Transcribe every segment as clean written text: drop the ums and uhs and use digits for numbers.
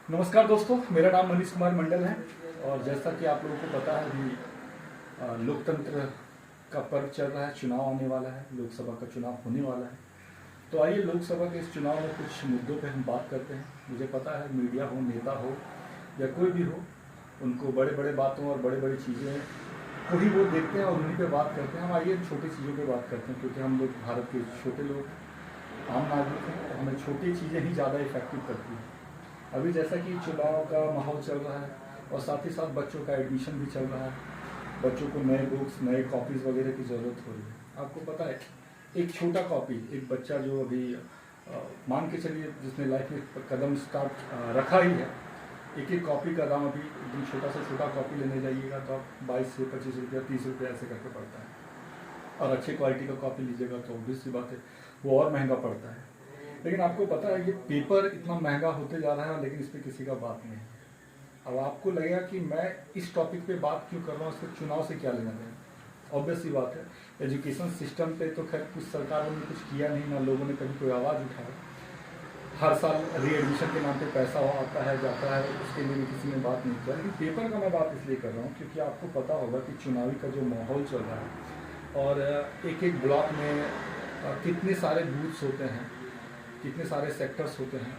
नमस्कार दोस्तों, मेरा नाम मनीष कुमार मंडल है। और जैसा कि आप लोगों को पता है कि लोकतंत्र का पर्व चल रहा है, चुनाव आने वाला है, लोकसभा का चुनाव होने वाला है। तो आइए लोकसभा के इस चुनाव में कुछ मुद्दों पर हम बात करते हैं। मुझे पता है मीडिया हो, नेता हो या कोई भी हो, उनको बड़े बड़े बातों और बड़े बड़ी चीज़ें को ही वो देखते हैं और उन्हीं पे बात करते हैं। हम आइए छोटी चीज़ों पे बात करते हैं, क्योंकि हम लोग भारत के छोटे लोग, आम नागरिक हैं और हमें छोटी चीज़ें ही ज़्यादा इफेक्टिव करती हैं। अभी जैसा कि चुनाव का माहौल चल रहा है और साथ ही साथ बच्चों का एडमिशन भी चल रहा है, बच्चों को नए बुक्स, नए कॉपीज़ वगैरह की ज़रूरत हो रही है। आपको पता है एक छोटा कॉपी, एक बच्चा जो अभी मान के चलिए जिसने लाइफ में कदम स्टार्ट रखा ही है, एक एक कॉपी का दाम अभी एकदम छोटा से छोटा कॉपी लेने जाइएगा तो आप 22 से 25 रुपया, 30 रुपया ऐसे करके पड़ता है। और अच्छी क्वालिटी का कॉपी लीजिएगा तो ऑब्वियस सी बात है वो और महंगा पड़ता है। लेकिन आपको पता है ये पेपर इतना महंगा होते जा रहा है, लेकिन इस पर किसी का बात नहीं है। अब आपको लगेगा कि मैं इस टॉपिक पे बात क्यों कर रहा हूँ, इसको चुनाव से क्या लेना देना। ऑब्वियस सी बात है, एजुकेशन सिस्टम पे तो खैर कुछ सरकारों ने कुछ किया नहीं, ना लोगों ने कभी कोई आवाज़ उठाया। हर साल रीएडमिशन के नाम पे पैसा आता है जाता है, उसके लिए भी किसी ने बात नहीं किया। लेकिन पेपर का मैं बात इसलिए कर रहा हूँ क्योंकि आपको पता होगा कि चुनावी का जो माहौल चल रहा है और एक एक ब्लॉक में कितने सारे बूथ्स होते हैं, कितने सारे सेक्टर्स होते हैं।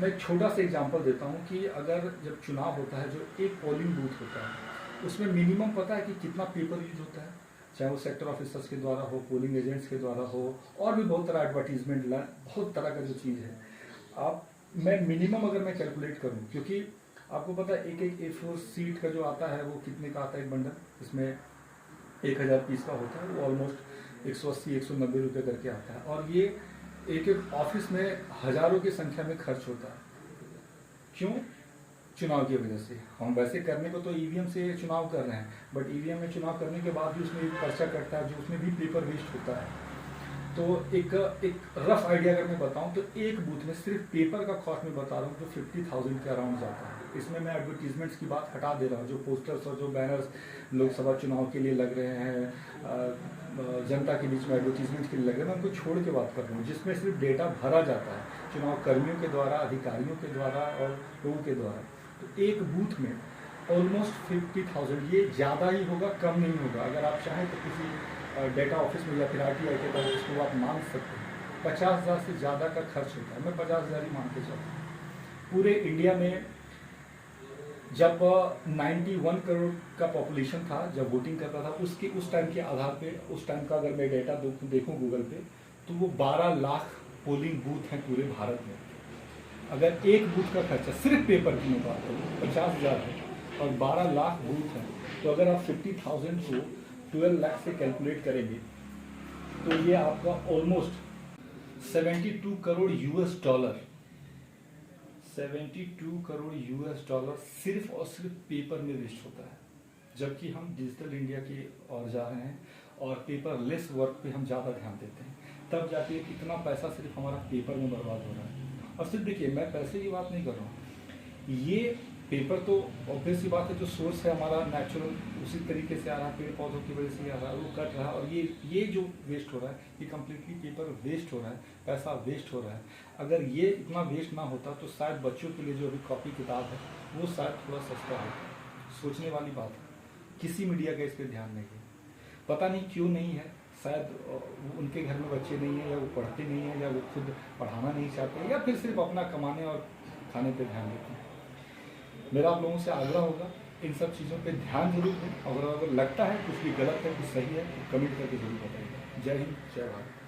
मैं एक छोटा सा एग्जांपल देता हूँ कि अगर जब चुनाव होता है, जो एक पोलिंग बूथ होता है उसमें मिनिमम पता है कि कितना पेपर यूज होता है, चाहे वो सेक्टर ऑफिसर्स के द्वारा हो, पोलिंग एजेंट्स के द्वारा हो, और भी बहुत तरह एडवर्टीजमेंट, बहुत तरह का जो चीज़ है। मैं मिनिमम अगर मैं कैलकुलेट करूँ, क्योंकि आपको पता है एक एक A4 सीट का जो आता है वो कितने का आता है एक बंडल, इसमें 1000 पीस का होता है, वो ऑलमोस्ट 180-190 रुपये करके आता है। और ये एक एक ऑफिस में हजारों की संख्या में खर्च होता है। क्यों? चुनाव की वजह से। हम वैसे करने को तो ईवीएम से चुनाव कर रहे हैं, बट ईवीएम में चुनाव करने के बाद भी उसमें एक पर्चा कटता है, जो उसमें भी पेपर वेस्ट होता है। तो एक रफ आइडिया अगर मैं बताऊं तो एक बूथ में सिर्फ पेपर का कॉस्ट मैं बता रहा हूँ जो 50,000 के अराउंड जाता है। इसमें मैं एडवर्टीजमेंट्स की बात हटा दे रहा हूँ, जो पोस्टर्स और जो बैनर्स लोकसभा चुनाव के लिए लग रहे हैं, जनता के बीच में एडवर्टीजमेंट के लिए लग रहे हैं, मैं उनको छोड़ के बात कर रहा हूँ, जिसमें सिर्फ डेटा भरा जाता है चुनाव कर्मियों के द्वारा, अधिकारियों के द्वारा और लोगों के द्वारा। तो एक बूथ में ऑलमोस्ट 50,000, ये ज़्यादा ही होगा, कम नहीं होगा। अगर आप चाहें तो किसी डेटा ऑफिस में या फिर RTI के पास उसको आप मांग सकते हैं। 50,000 से ज़्यादा का खर्च होता है, मैं 50,000 ही मान के चलता हूँ। पूरे इंडिया में जब 91 करोड़ का पॉपुलेशन था, जब वोटिंग करता था, उसके उस टाइम के आधार पे, उस टाइम का अगर मैं डेटा देखूँ गूगल पे, तो वो 12 लाख पोलिंग बूथ हैं पूरे भारत में। अगर एक बूथ का खर्चा सिर्फ पेपर की मैं बात करूँ 50,000 है और 12 लाख बूथ हैं, तो अगर आप 50,000 को 12 लाख से कैलकुलेट करेंगे तो ये आपका ऑलमोस्ट 72 करोड़ $72 करोड़ सिर्फ और सिर्फ पेपर में वेस्ट होता है। जबकि हम डिजिटल इंडिया की ओर जा रहे हैं और पेपरलेस वर्क पे हम ज़्यादा ध्यान देते हैं, तब जाके इतना पैसा सिर्फ हमारा पेपर में बर्बाद हो रहा है। और सिर्फ देखिए, मैं पैसे की बात नहीं कर रहा हूँ, ये पेपर तो ऑब्वियस सी बात है, जो सोर्स है हमारा नेचुरल उसी तरीके से आ रहा है, पेड़ पौधों की वजह से आ रहा है, वो कट रहा है। और ये जो वेस्ट हो रहा है, ये कम्प्लीटली पेपर वेस्ट हो रहा है, पैसा वेस्ट हो रहा है। अगर ये इतना वेस्ट ना होता तो शायद बच्चों के लिए जो अभी कॉपी किताब है वो शायद थोड़ा सस्ता होता। सोचने वाली बात है, किसी मीडिया का इस पर ध्यान नहीं है। पता नहीं क्यों नहीं है, शायद उनके घर में बच्चे नहीं हैं, या वो पढ़ते नहीं हैं, या वो खुद पढ़ाना नहीं चाहते, या फिर सिर्फ अपना कमाने और खाने पर ध्यान देते हैं। मेरा आप लोगों से आग्रह होगा, इन सब चीज़ों पे ध्यान जरूर दें, और अगर लगता है कुछ भी गलत है, कुछ सही है, तो कमेंट करके जरूर बताइएगा। जय हिंद, जय भारत।